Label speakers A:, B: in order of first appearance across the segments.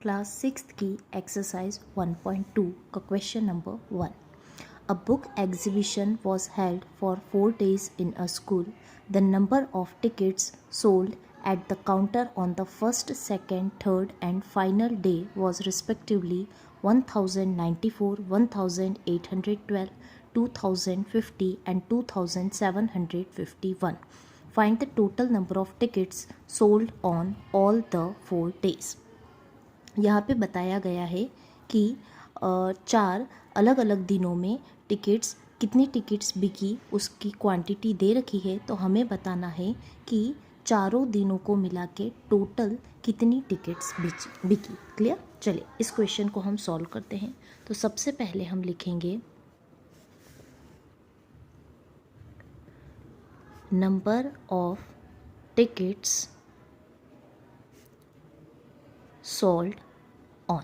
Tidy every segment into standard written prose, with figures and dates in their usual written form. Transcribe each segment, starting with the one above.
A: Class 6th की exercise 1.2 का question number 1. A book exhibition was held for 4 days in a school. The number of tickets sold at the counter on the first, second, third and final day was respectively 1094, 1812, 2050 and 2751. Find the total number of tickets sold on all the 4 days. यहाँ पे बताया गया है कि 4 अलग अलग दिनों में कितनी टिकट्स बिकी उसकी क्वांटिटी दे रखी है. तो हमें बताना है कि चारों दिनों को मिला के टोटल कितनी टिकट्स बिकी. क्लियर. चलिए इस क्वेश्चन को हम सॉल्व करते हैं. तो सबसे पहले हम लिखेंगे number of tickets sold on.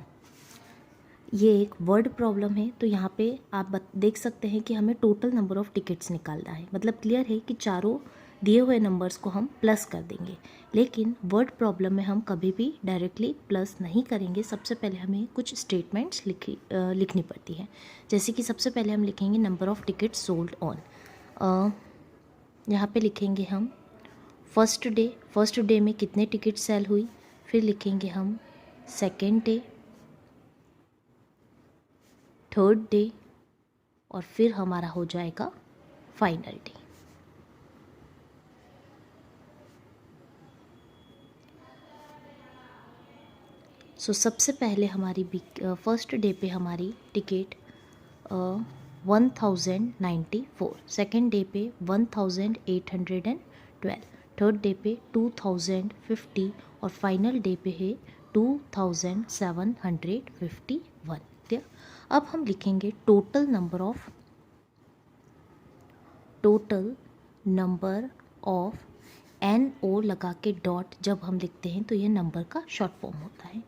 A: ये एक वर्ड प्रॉब्लम है. तो यहाँ पे आप देख सकते हैं कि हमें टोटल नंबर ऑफ टिकट्स निकालना है. मतलब क्लियर है कि चारों दिए हुए नंबर्स को हम प्लस कर देंगे. लेकिन वर्ड प्रॉब्लम में हम कभी भी डायरेक्टली प्लस नहीं करेंगे. सबसे पहले हमें कुछ स्टेटमेंट्स लिखनी पड़ती है. जैसे कि सबसे पहले हम लिखेंगे number of tickets sold on. यहाँ पे लिखेंगे हम फर्स्ट डे में कितने टिकट सेल हुई. फिर लिखेंगे हम सेकेंड डे, थर्ड डे और फिर हमारा हो जाएगा फाइनल डे. सो सबसे पहले हमारी फर्स्ट डे पे हमारी टिकट 1094, सेकेंड डे पे 1812, थर्ड डे पे 2050 और फाइनल डे पे है 2751. अब हम लिखेंगे टोटल नंबर ऑफ NO लगा के डॉट जब हम लिखते हैं तो ये नंबर का शॉर्ट फॉर्म होता है.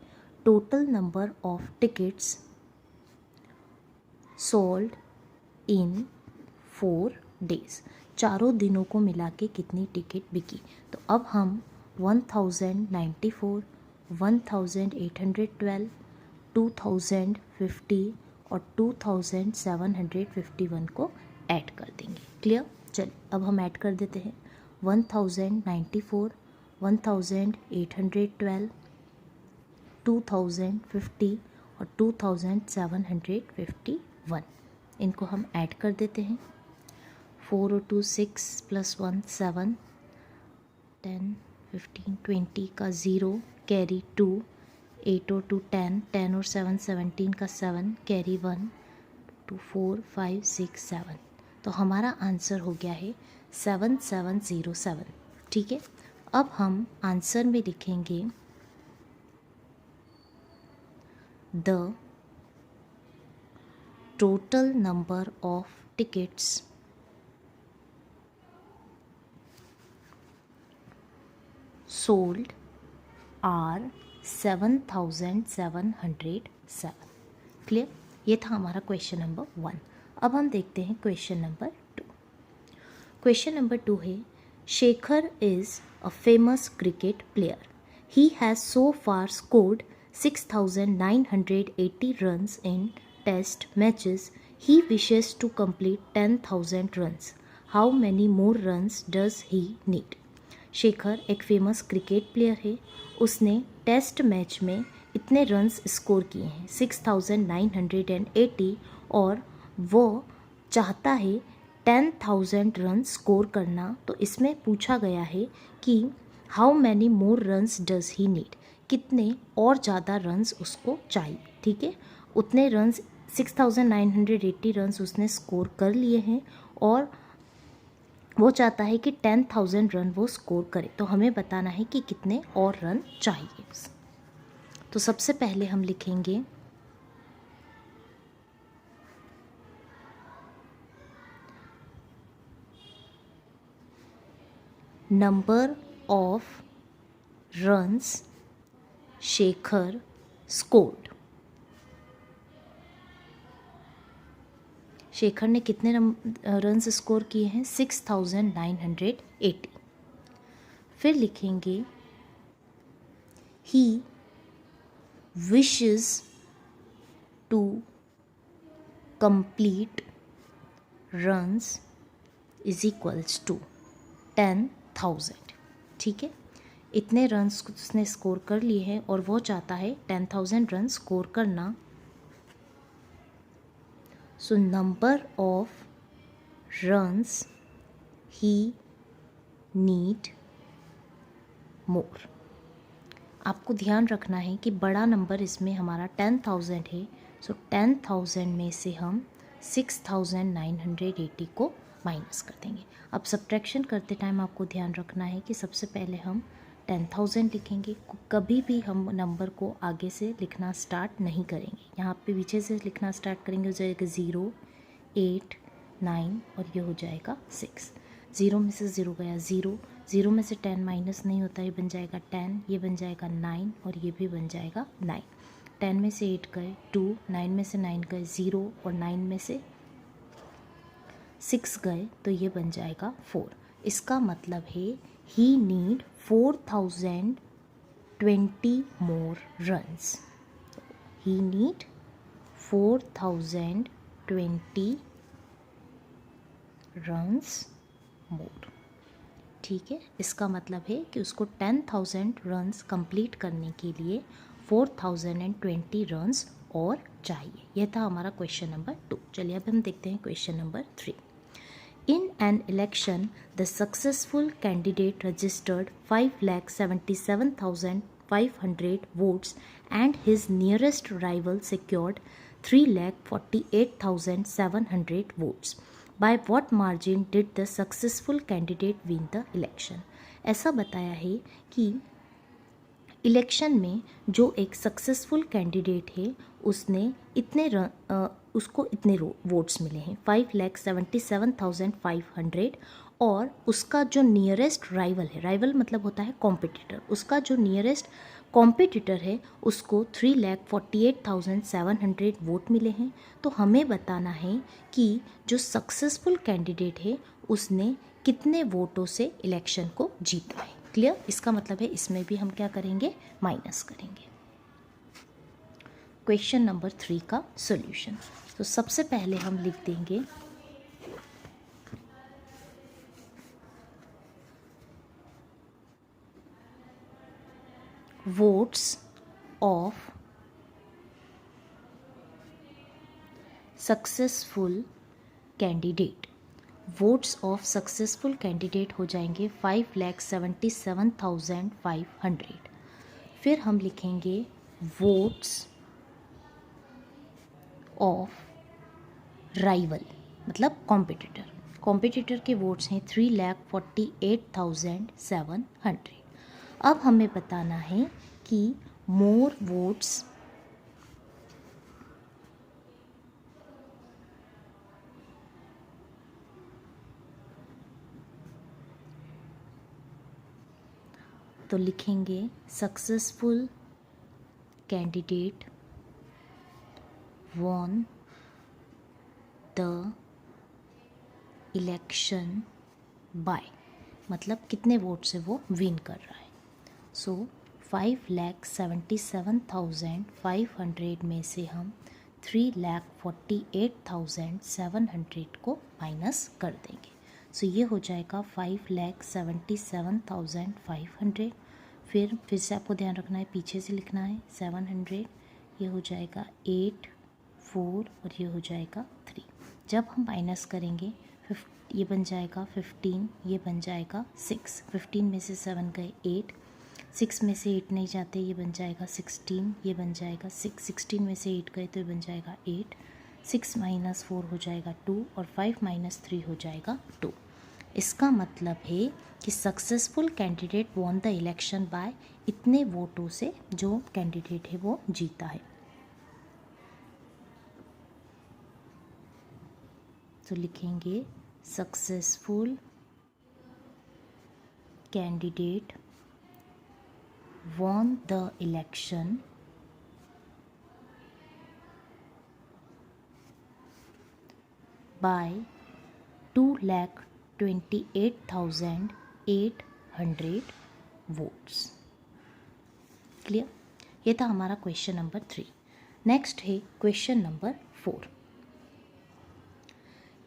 A: Total number of tickets sold in 4 days. चारों दिनों को मिला के कितनी टिकट बिकी. तो अब हम 1094, 1812, 2050 और 2751 को ऐड कर देंगे. क्लियर. चलिए अब हम ऐड कर देते हैं 1094, 1812, 2050 और 2751. इनको हम ऐड कर देते हैं. 4 और 2 6 प्लस 1 7, 10 15 20 का 0 कैरी 2, 8 और 2 10, 10 और 7 17 का 7 कैरी 1, 2 4 5 6 7. तो हमारा आंसर हो गया है 7707. ठीक है. अब हम आंसर में लिखेंगे the total number of tickets sold are 7707. Clear. ये था हमारा क्वेश्चन नंबर 1. अब हम देखते हैं क्वेश्चन नंबर 2. क्वेश्चन नंबर 2 है Shekhar is a famous cricket player. He has so far scored 6980 runs in test matches. He wishes to complete 10,000 runs. How many more runs does he need? Shekhar एक famous cricket player है. उसने test match में इतने runs score किए हैं 6980 और वो चाहता है 10,000 रन स्कोर करना. तो इसमें पूछा गया है कि how many more runs does he need. कितने और ज़्यादा रन्स उसको चाहिए. ठीक है. उतने रन्स 6980 रन्स उसने स्कोर कर लिए हैं और वो चाहता है कि 10,000 रन वो स्कोर करे. तो हमें बताना है कि कितने और रन चाहिए. तो सबसे पहले हम लिखेंगे number of runs Shekhar scored. Shekhar ने कितने रन्स स्कोर किए हैं 6980. फिर लिखेंगे ही wishes to complete runs is equals to 10,000। ठीक है, इतने रन्स उसने स्कोर कर लिए हैं और वो चाहता है 10,000 रन स्कोर करना। So number of runs he need more. आपको ध्यान रखना है कि बड़ा नंबर इसमें हमारा 10,000 है। सो 10,000 में से हम 6,980 को माइनस कर देंगे। अब सब्ट्रैक्शन करते टाइम आपको ध्यान रखना है कि सबसे पहले हम 10,000 लिखेंगे। कभी भी हम नंबर को आगे से लिखना स्टार्ट नहीं करेंगे। यहाँ पे पीछे से लिखना स्टार्ट करेंगे, हो जाएगा 0, 8, 9 और ये हो जाएगा 6। 0 में से 0 गया 0, 0 में से 10 माइनस नहीं होता, ये बन जाएगा 10, ये बन जाएगा 9 और ये भी बन जाएगा 9। 10 में से 8 गए 2, 9 में से 9 गए 0 और 9 में से 6 गए तो ये बन जाएगा 4। इसका मतलब है ही नीड 4,020 मोर रन्स। ही नीड 4,020 रन्स मोर। ठीक है, इसका मतलब है कि उसको 10,000 रन्स कंप्लीट करने के लिए 4,020 रन्स और चाहिए। यह था हमारा क्वेश्चन नंबर 2। चलिए अब हम देखते हैं question number 3। In an election, the successful candidate registered 5,77,500 votes and his nearest rival secured 3,48,700 votes. By what margin did the successful candidate win the election? ऐसा बताया है कि इलेक्शन में जो एक सक्सेसफुल कैंडिडेट है उसने उसको इतने वोट्स मिले हैं 5,77,500 और उसका जो नियरेस्ट राइवल है, राइवल मतलब होता है कॉम्पिटिटर, उसका जो नियरेस्ट कॉम्पिटिटर है उसको 3,48,700 वोट मिले हैं। तो हमें बताना है कि जो सक्सेसफुल कैंडिडेट है उसने कितने वोटों से इलेक्शन को जीता है। क्लियर? इसका मतलब है इसमें भी हम क्या करेंगे, माइनस करेंगे। क्वेश्चन नंबर 3 का सॉल्यूशन। तो सबसे पहले हम लिख देंगे votes of successful candidate. Votes of successful candidate हो जाएंगे 5,77,500। फिर हम लिखेंगे वोट्स ऑफ राइवल मतलब कॉम्पिटिटर। कॉम्पिटिटर के वोट्स हैं 3,48,700। अब हमें बताना है कि मोर वोट्स तो लिखेंगे successful candidate won the election by, मतलब कितने वोट से वो विन कर रहा है। सो 5,77,500 में से हम 3,48,700 को माइनस कर देंगे। सो ये हो जाएगा 5,77,500। फिर से आपको ध्यान रखना है, पीछे से लिखना है 700, ये हो जाएगा 8, 4 और ये हो जाएगा 3। जब हम माइनस करेंगे ये बन जाएगा 15, ये बन जाएगा 6। 15 में से 7 गए 8, 6 में से 8 नहीं जाते, ये बन जाएगा 16, ये बन जाएगा 6। 16 में से 8 गए तो ये बन जाएगा 8। 6 माइनस 4 हो जाएगा 2 और 5 माइनस 3 हो जाएगा 2। इसका मतलब है कि successful candidate won the election by इतने वोटों से जो कैंडिडेट है वो जीता है। तो लिखेंगे successful candidate won the election by 2,28,800 votes। Clear? ये था हमारा क्वेश्चन नंबर 3। नेक्स्ट है question number 4।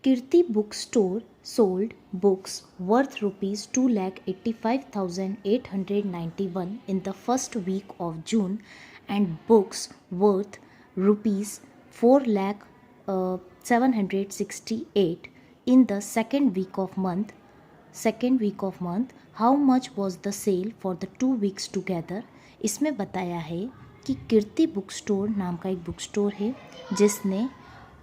A: Kirti book store sold books worth rupees 2,85,891 in the first week of June and books worth rupees 4,768 in the second week of month. How much was the sale for the 2 weeks together? इसमें बताया है कि कीर्ति book store नाम का एक book store है जिसने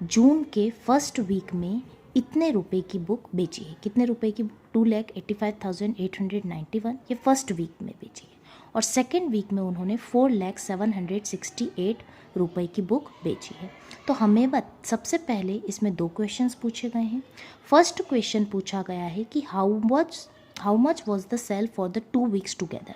A: जून के फर्स्ट वीक में इतने रुपए की बुक बेची है। कितने रुपए की बुक? 2,85,891 ये फर्स्ट वीक में बेची है और सेकेंड वीक में उन्होंने 4,768 रुपए की बुक बेची है। तो हमें सबसे पहले इसमें 2 क्वेश्चंस पूछे गए हैं। फर्स्ट क्वेश्चन पूछा गया है कि how much was the sale for the 2 weeks together.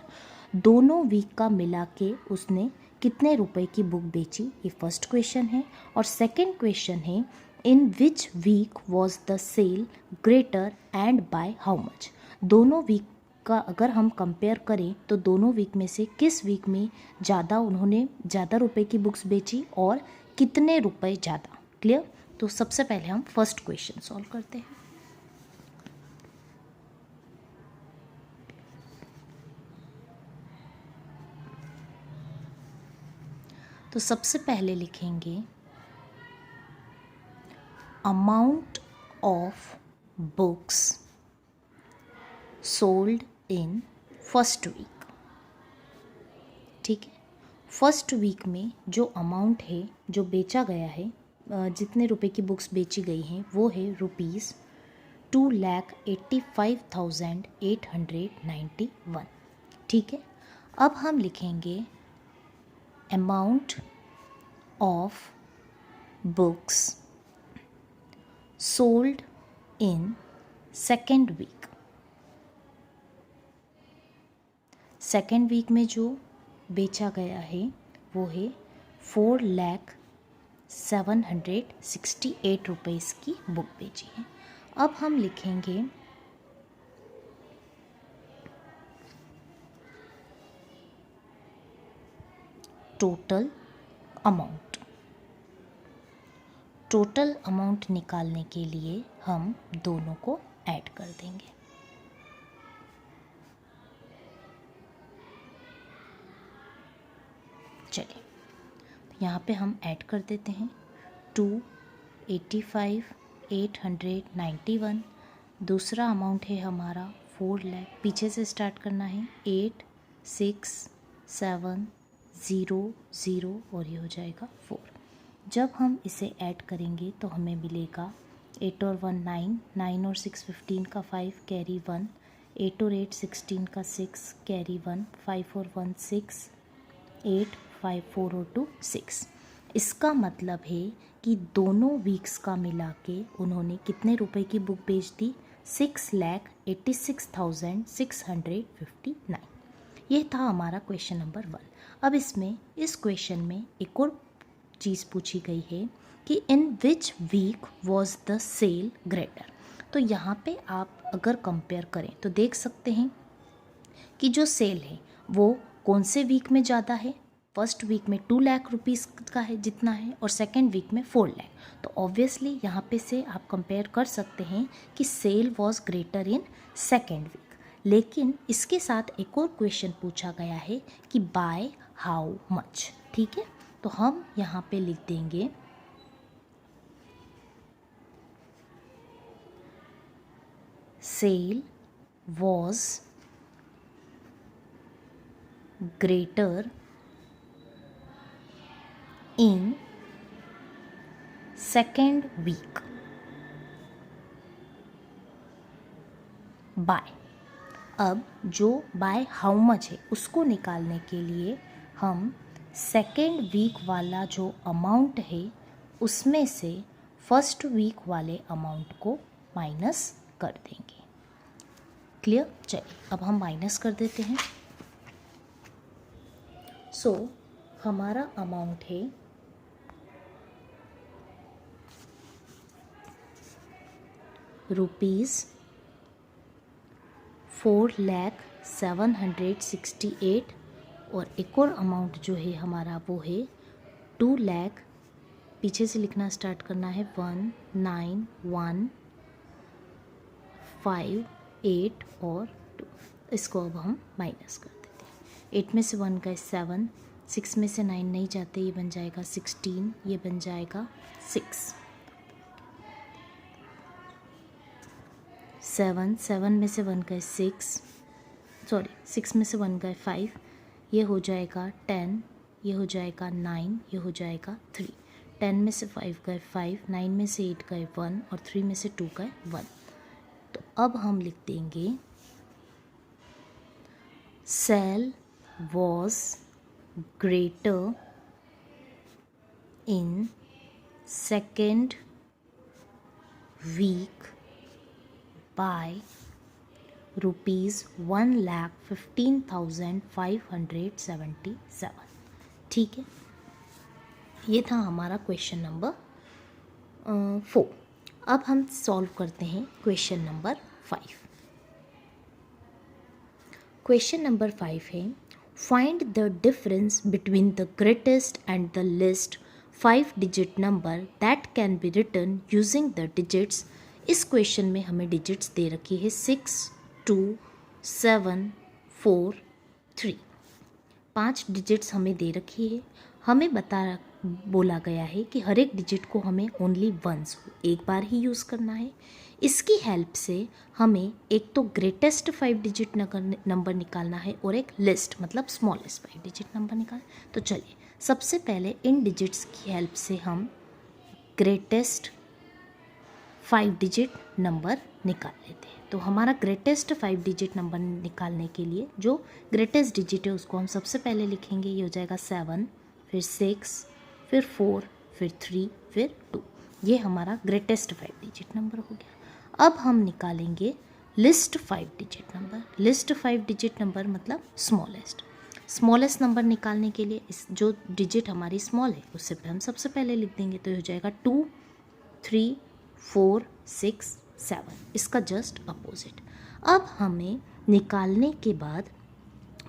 A: दोनों वीक का मिला के उसने कितने रुपए की बुक बेची, ये फर्स्ट क्वेश्चन है। और सेकंड क्वेश्चन है in which week was the sale greater and by how much. दोनों वीक का अगर हम कंपेयर करें तो दोनों वीक में से किस वीक में उन्होंने ज़्यादा रुपए की बुक्स बेची और कितने रुपए ज़्यादा। क्लियर? तो सबसे पहले हम फर्स्ट क्वेश्चन सॉल्व करते हैं। तो सबसे पहले लिखेंगे amount of books sold in first week. ठीक है, फर्स्ट वीक में जो अमाउंट है जो बेचा गया है, जितने रुपए की बुक्स बेची गई हैं वो है रुपीज़ 2,85,891। ठीक है, अब हम लिखेंगे amount of books sold in second week. Second week में जो बेचा गया है वो है 4,768 रुपीज़ की बुक बेची है। अब हम लिखेंगे टोटल अमाउंट। टोटल अमाउंट निकालने के लिए हम दोनों को ऐड कर देंगे। चलिए यहाँ पे हम ऐड कर देते हैं 285,891। दूसरा अमाउंट है हमारा 4 लाख, पीछे से स्टार्ट करना है 8,6,7,0,0 और ये हो जाएगा 4। जब हम इसे ऐड करेंगे तो हमें मिलेगा 8 और 1 9, 9 और 6 15 का 5 कैरी 1, 8 और 8 16 का 6 कैरी 1, 5 और 1 6, 8 5 4 और 2 6। इसका मतलब है कि दोनों वीक्स का मिला के उन्होंने कितने रुपए की बुक बेच दी? 6,86,659। ये था हमारा क्वेश्चन नंबर 1। अब इस क्वेश्चन में एक और चीज़ पूछी गई है कि in which week was the sale greater. तो यहाँ पे आप अगर कंपेयर करें तो देख सकते हैं कि जो सेल है वो कौन से वीक में ज़्यादा है। फर्स्ट वीक में 2 लाख रुपीज़ का है जितना है और सेकेंड वीक में 4 लाख। तो ऑब्वियसली यहाँ पे से आप कंपेयर कर सकते हैं कि sale was greater in second week. लेकिन इसके साथ एक और क्वेश्चन पूछा गया है कि बाय हाउ मच। ठीक है, तो हम यहाँ पे लिख देंगे sale was greater in second week by. अब जो बाय हाउ मच है उसको निकालने के लिए हम सेकेंड वीक वाला जो अमाउंट है उसमें से फर्स्ट वीक वाले अमाउंट को माइनस कर देंगे। क्लियर? चलिए अब हम माइनस कर देते हैं। सो हमारा अमाउंट है रुपीज़ 4,768 और एक और अमाउंट जो है हमारा वो है 2 लाख, पीछे से लिखना स्टार्ट करना है 19158 और 2। इसको अब हम माइनस कर देते हैं। 8 में से 1 का 7, 6 में से 9 नहीं जाते, ये बन जाएगा 16, ये बन जाएगा 6। 7 में से 1 का 6 में से 1 का 5, ये हो जाएगा 10, ये हो जाएगा 9, ये हो जाएगा 3। 10 में से 5 का 5, 9 में से 8 का 1 और 3 में से 2 का 1। तो अब हम लिख देंगे sale was greater in second week by ₹1,15,577। ठीक है, ये था हमारा क्वेश्चन नंबर 4। अब हम सॉल्व करते हैं क्वेश्चन नंबर 5। क्वेश्चन नंबर 5 है, find the difference between the greatest and the least 5 digit number that can be written using the digits. इस क्वेश्चन में हमें डिजिट्स दे रखी है 6, 2, 7, 4, 3। 5 डिजिट्स हमें दे रखी है। हमें बोला गया है कि हर एक डिजिट को हमें ओनली वंस, एक बार ही यूज़ करना है। इसकी हेल्प से हमें एक तो ग्रेटेस्ट 5 डिजिट नंबर निकालना है और एक लिस्ट मतलब स्मॉलेस्ट 5 डिजिट नंबर निकालना। तो चलिए सबसे पहले इन डिजिट्स की हेल्प से हम ग्रेटेस्ट 5 डिजिट नंबर निकाल लेते हैं। तो हमारा ग्रेटेस्ट 5 डिजिट नंबर निकालने के लिए जो ग्रेटेस्ट डिजिट है उसको हम सबसे पहले लिखेंगे। ये हो जाएगा 7, फिर 6, फिर 4, फिर 3, फिर 2। ये हमारा ग्रेटेस्ट 5 डिजिट नंबर हो गया। अब हम निकालेंगे list 5 digit number. List 5 digit number मतलब स्मॉलेस्ट नंबर निकालने के लिए इस जो डिजिट हमारी स्मॉल है उससे हम सबसे पहले लिख देंगे। तो ये हो जाएगा 2, 3, 4, 6, 7, इसका जस्ट अपोजिट। अब हमें निकालने के बाद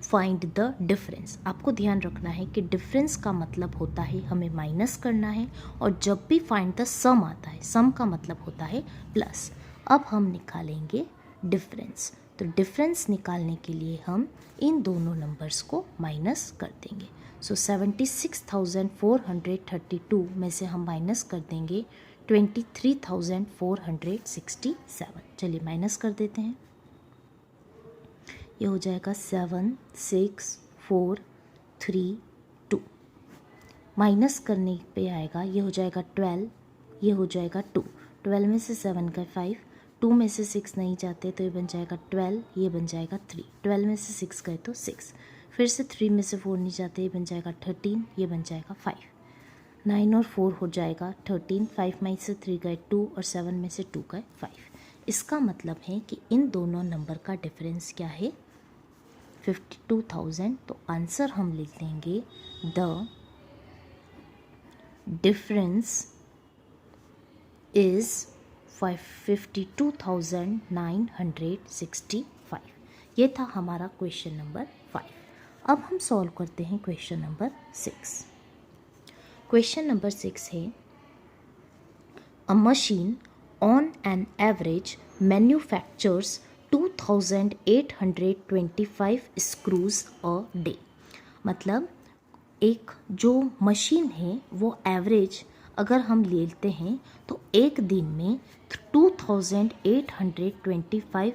A: फाइंड द डिफरेंस। आपको ध्यान रखना है कि डिफरेंस का मतलब होता है हमें माइनस करना है, और जब भी फाइंड द सम आता है, सम का मतलब होता है प्लस। अब हम निकालेंगे डिफरेंस। तो डिफरेंस निकालने के लिए हम इन दोनों नंबर्स को माइनस कर देंगे। सो 76,432 में से हम माइनस कर देंगे 23,467। चलिए माइनस कर देते हैं। ये हो जाएगा 7, 6, 4, 3, 2। माइनस करने पे आएगा, ये हो जाएगा 12, ये हो जाएगा 2। 12 में से 7 का 5, 2 में से 6 नहीं जाते तो ये बन जाएगा 12, ये बन जाएगा 3। 12 में से 6 गए तो 6, फिर से 3 में से 4 नहीं जाते, ये बन जाएगा 13, ये बन जाएगा 5। 9 और 4 हो जाएगा 13, 5 में से 3 गए 2 और 7 में से 2 गए 5। इसका मतलब है कि इन दोनों नंबर का डिफरेंस क्या है, 52,000। तो आंसर हम लिख देंगे द डिफरेंस इज 52,965। ये था हमारा क्वेश्चन नंबर 5। अब हम सॉल्व करते हैं क्वेश्चन नंबर 6। क्वेश्चन नंबर 6 है, a machine on an average manufactures 2,825 screws a day. मतलब एक जो मशीन है वो एवरेज अगर हम लेते हैं तो एक दिन में 2,825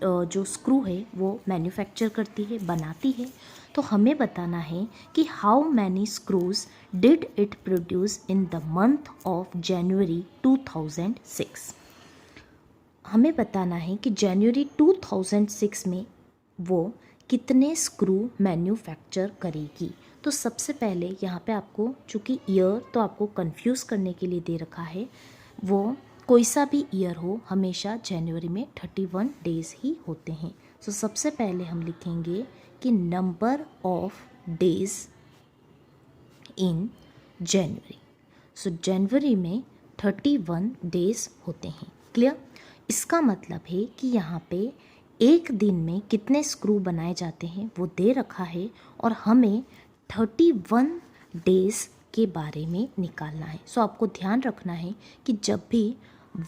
A: जो स्क्रू है वो मैन्युफैक्चर करती है, बनाती है। तो हमें बताना है कि how many screws did it produce in the month of January 2006। हमें बताना है कि जनवरी 2006 में वो कितने स्क्रू मैन्युफैक्चर करेगी। तो सबसे पहले यहाँ पे आपको चूँकि ईयर तो आपको कंफ्यूज करने के लिए दे रखा है, वो कोई सा भी ईयर हो हमेशा जनवरी में 31 डेज़ ही होते हैं। तो सबसे पहले हम लिखेंगे कि नंबर ऑफ डेज़ इन जनवरी। सो जनवरी में 31 डेज़ होते हैं। क्लियर? इसका मतलब है कि यहाँ पे एक दिन में कितने स्क्रू बनाए जाते हैं वो दे रखा है और हमें 31 डेज के बारे में निकालना है। सो आपको ध्यान रखना है कि जब भी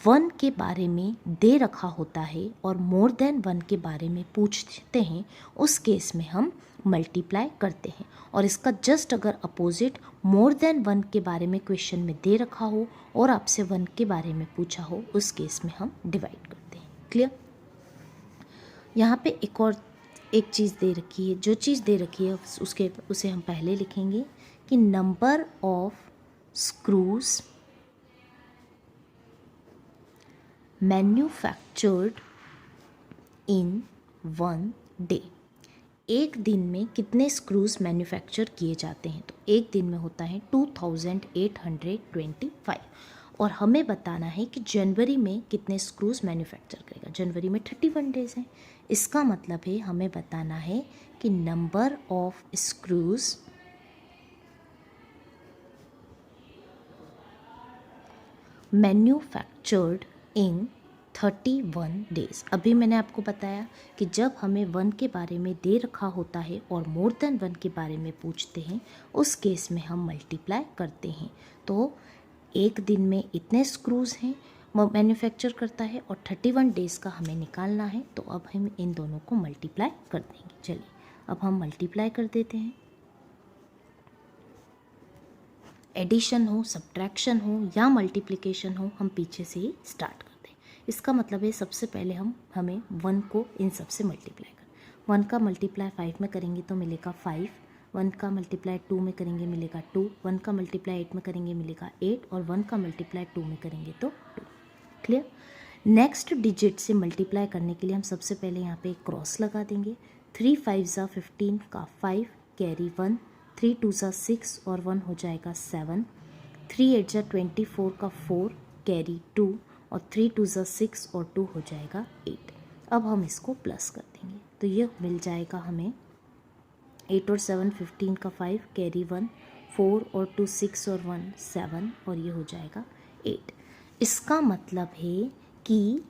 A: 1 के बारे में दे रखा होता है और मोर देन 1 के बारे में पूछते हैं, उस केस में हम मल्टीप्लाई करते हैं। और इसका जस्ट अगर अपोजिट मोर देन 1 के बारे में क्वेश्चन में दे रखा हो और आपसे 1 के बारे में पूछा हो, उस केस में हम डिवाइड करते हैं। क्लियर? यहाँ पे एक चीज़ दे रखी है, जो चीज़ दे रखी है उसे हम पहले लिखेंगे कि number of screws manufactured in 1 day. एक दिन में कितने स्क्रूज मैन्युफैक्चर किए जाते हैं? तो एक दिन में होता है 2825 और हमें बताना है कि जनवरी में कितने स्क्रूज मैन्युफैक्चर करेगा। जनवरी में 31 डेज हैं। इसका मतलब है हमें बताना है कि number of screws manufactured in 31 days. अभी मैंने आपको बताया कि जब हमें 1 के बारे में दे रखा होता है और मोर देन 1 के बारे में पूछते हैं, उस केस में हम मल्टीप्लाई करते हैं। तो एक दिन में इतने स्क्रूज हैं मैन्युफैक्चर करता है और 31 डेज़ का हमें निकालना है। तो अब हम इन दोनों को मल्टीप्लाई कर देंगे। चलिए अब हम मल्टीप्लाई कर देते हैं। एडिशन हो, सब्ट्रैक्शन हो या मल्टीप्लिकेशन हो, हम पीछे से ही स्टार्ट करते हैं। इसका मतलब है सबसे पहले हमें 1 को इन सब से मल्टीप्लाई कर। 1 का मल्टीप्लाई 5 में करेंगे तो मिलेगा 5, 1 का मल्टीप्लाई 2 में करेंगे मिलेगा 2, 1 का मल्टीप्लाई 8 में करेंगे मिलेगा 8 और 1 का मल्टीप्लाई 2 में करेंगे तो 2। क्लियर? नेक्स्ट डिजिट से मल्टीप्लाई करने के लिए हम सबसे पहले यहाँ पे एक क्रॉस लगा देंगे। 3 5 ज़ा 15 का 5 कैरी 1, 3 2 ज़ा 6 और 1 हो जाएगा 7, 3 8 ज़ा 24 का 4 कैरी 2 और 3 2 ज़ा 6 और 2 हो जाएगा 8। अब हम इसको प्लस कर देंगे तो ये मिल जाएगा हमें 8 और 7 15 का 5 कैरी 1, 4 और 2 6 और 1 7 और ये हो जाएगा 8। इसका मतलब है कि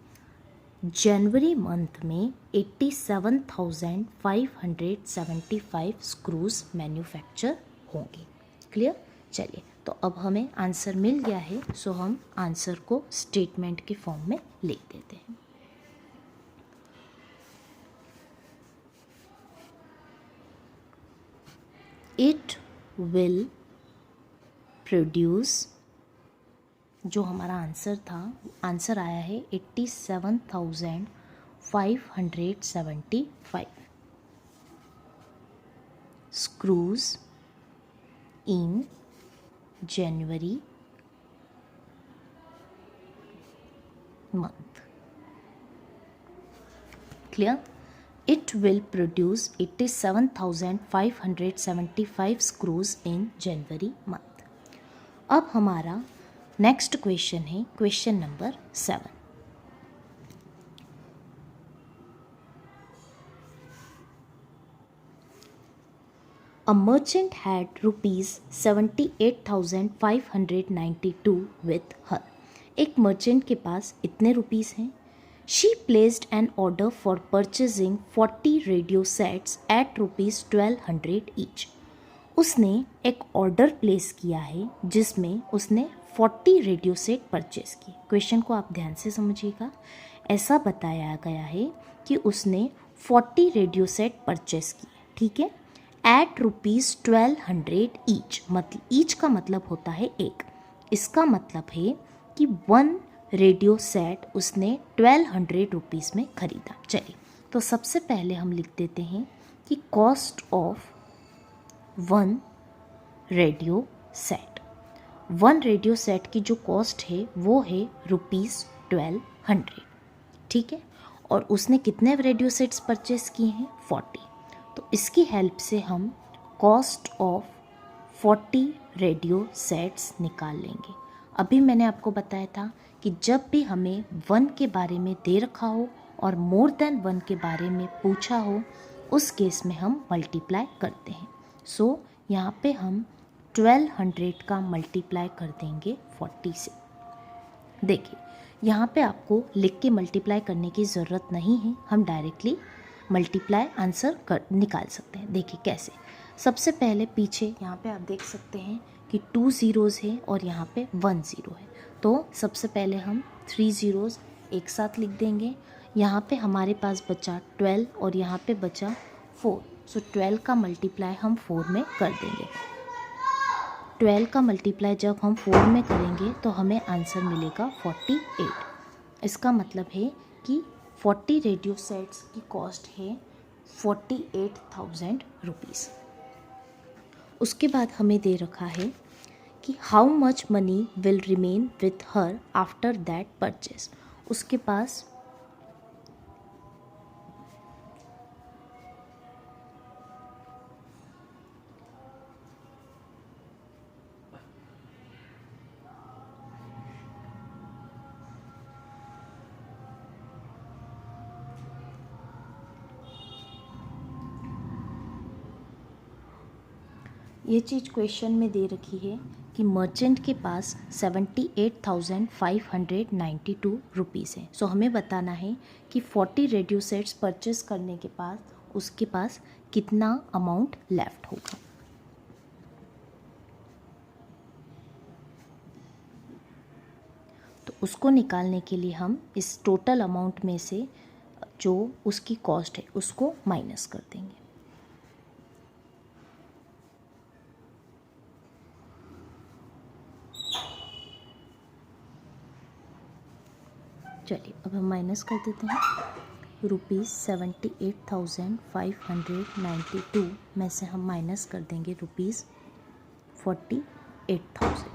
A: जनवरी मंथ में 87,575 स्क्रूज मैन्युफैक्चर होंगे। क्लियर? चलिए तो अब हमें आंसर मिल गया है, सो हम आंसर को स्टेटमेंट के फॉर्म में लिख देते हैं। इट विल प्रोड्यूस, जो हमारा आंसर था, आंसर आया है 87,575 screws in January month. Clear? It will produce 87,575 screws in January month. अब हमारा नेक्स्ट क्वेश्चन है question number 7। A merchant had rupees 78,592 with her. एक मर्चेंट के पास इतने रुपीस हैं। She placed an order for purchasing 40 radio sets at rupees 1200 each. उसने एक order place किया है जिसमें उसने 40 रेडियो सेट परचेस किए। क्वेश्चन को आप ध्यान से समझिएगा। ऐसा बताया गया है कि उसने 40 रेडियो सेट परचेस किए, ठीक है, एट रुपीज़ 1200 ईच। मतलब ईच का मतलब होता है एक। इसका मतलब है कि 1 रेडियो सेट उसने 1200 रुपीज़ में ख़रीदा। चलिए तो सबसे पहले हम लिख देते हैं कि cost of 1 radio set. 1 radio set की जो कॉस्ट है वो है रुपीज़ 1200, ठीक है। और उसने कितने रेडियो सेट्स परचेस किए हैं? 40। तो इसकी हेल्प से हम कॉस्ट ऑफ 40 रेडियो सेट्स निकाल लेंगे। अभी मैंने आपको बताया था कि जब भी हमें 1 के बारे में दे रखा हो और मोर देन 1 के बारे में पूछा हो, उस केस में हम मल्टीप्लाई करते हैं। सो यहाँ पे हम 1200 का मल्टीप्लाई कर देंगे 40 से। देखिए यहाँ पे आपको लिख के मल्टीप्लाई करने की ज़रूरत नहीं है, हम डायरेक्टली मल्टीप्लाई आंसर निकाल सकते हैं। देखिए कैसे, सबसे पहले पीछे यहाँ पे आप देख सकते हैं कि 2 ज़ीरोज़ है और यहाँ पे 1 ज़ीरो है, तो सबसे पहले हम 3 ज़ीरोज़ एक साथ लिख देंगे। यहाँ पे हमारे पास बचा 12 और यहाँ पे बचा 4, सो 12 का मल्टीप्लाई हम 4 में कर देंगे। 12 का मल्टीप्लाई जब हम 4 में करेंगे तो हमें आंसर मिलेगा 48। इसका मतलब है कि 40 रेडियो सेट्स की कॉस्ट है 48,000 रुपीज़। उसके बाद हमें दे रखा है कि how much money will remain with her after that purchase. उसके पास ये चीज़ क्वेश्चन में दे रखी है कि मर्चेंट के पास 78,592 रुपीज़ है। सो हमें बताना है कि 40 रेडियो सेट्स परचेस करने के बाद उसके पास कितना अमाउंट लेफ्ट होगा। तो उसको निकालने के लिए हम इस टोटल अमाउंट में से जो उसकी कॉस्ट है उसको माइनस कर देंगे। चलिए अब हम माइनस कर देते हैं। ₹78,592 में से हम माइनस कर देंगे ₹48,000।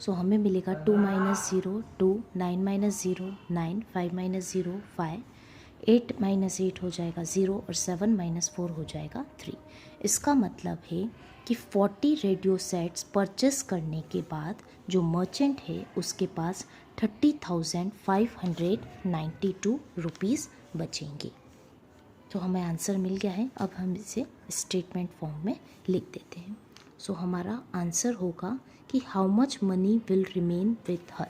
A: सो हमें मिलेगा 2 माइनस 0 2, 9 माइनस 0 9, 5 माइनस 0 5, 8 माइनस 8 हो जाएगा 0 और 7 माइनस 4 हो जाएगा 3। इसका मतलब है कि 40 रेडियो सेट्स परचेस करने के बाद जो मर्चेंट है उसके पास 30,592 रुपीज़ बचेंगे। तो हमें आंसर मिल गया है। अब हम इसे स्टेटमेंट फॉर्म में लिख देते हैं। सो हमारा आंसर होगा कि how much money will remain with her,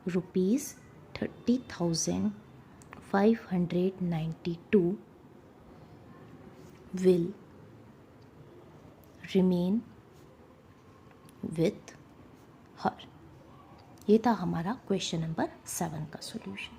A: ₹30,592 will remain with her. ये था हमारा क्वेश्चन नंबर 7 का सॉल्यूशन।